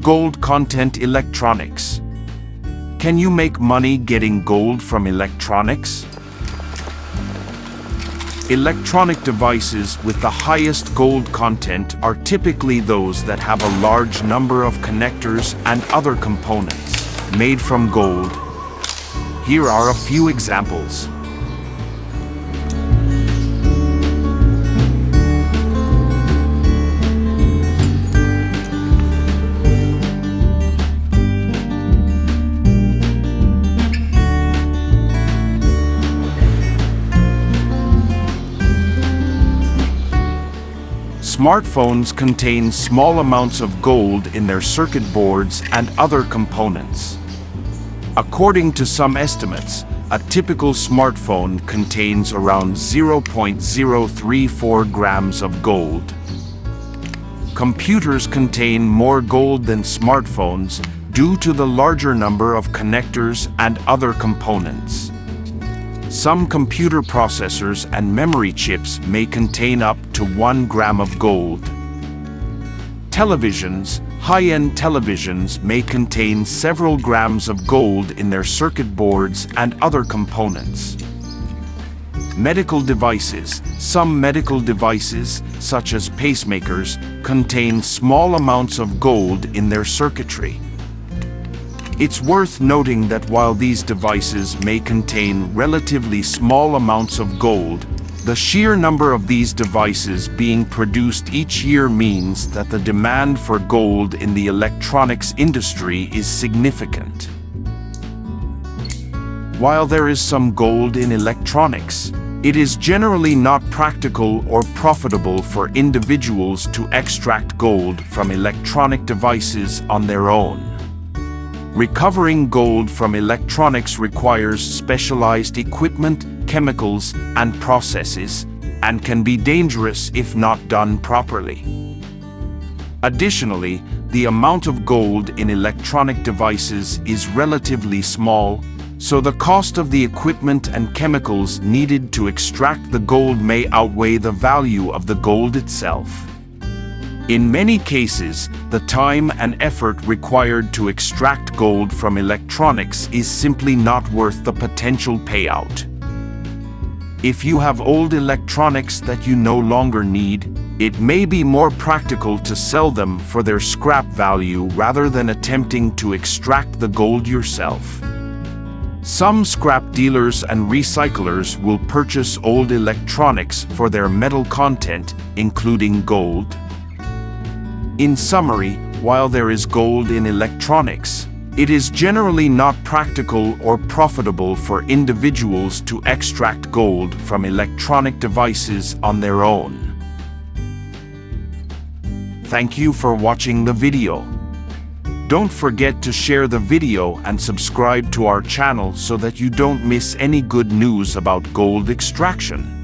Gold content electronics. Can you make money getting gold from electronics? Electronic devices with the highest gold content are typically those that have a large number of connectors and other components made from gold. Here are a few examples. Smartphones contain small amounts of gold in their circuit boards and other components. According to some estimates, a typical smartphone contains around 0.034 grams of gold. Computers contain more gold than smartphones due to the larger number of connectors and other components. Some computer processors and memory chips may contain up to 1 gram of gold. Televisions, high-end televisions may contain several grams of gold in their circuit boards and other components. Medical devices. Some medical devices, such as pacemakers, contain small amounts of gold in their circuitry. It's worth noting that while these devices may contain relatively small amounts of gold, the sheer number of these devices being produced each year means that the demand for gold in the electronics industry is significant. While there is some gold in electronics, it is generally not practical or profitable for individuals to extract gold from electronic devices on their own. Recovering gold from electronics requires specialized equipment, chemicals, and processes, and can be dangerous if not done properly. Additionally, the amount of gold in electronic devices is relatively small, so the cost of the equipment and chemicals needed to extract the gold may outweigh the value of the gold itself. In many cases, the time and effort required to extract gold from electronics is simply not worth the potential payout. If you have old electronics that you no longer need, it may be more practical to sell them for their scrap value rather than attempting to extract the gold yourself. Some scrap dealers and recyclers will purchase old electronics for their metal content, including gold. In summary, while there is gold in electronics, it is generally not practical or profitable for individuals to extract gold from electronic devices on their own. Thank you for watching the video. Don't forget to share the video and subscribe to our channel so that you don't miss any good news about gold extraction.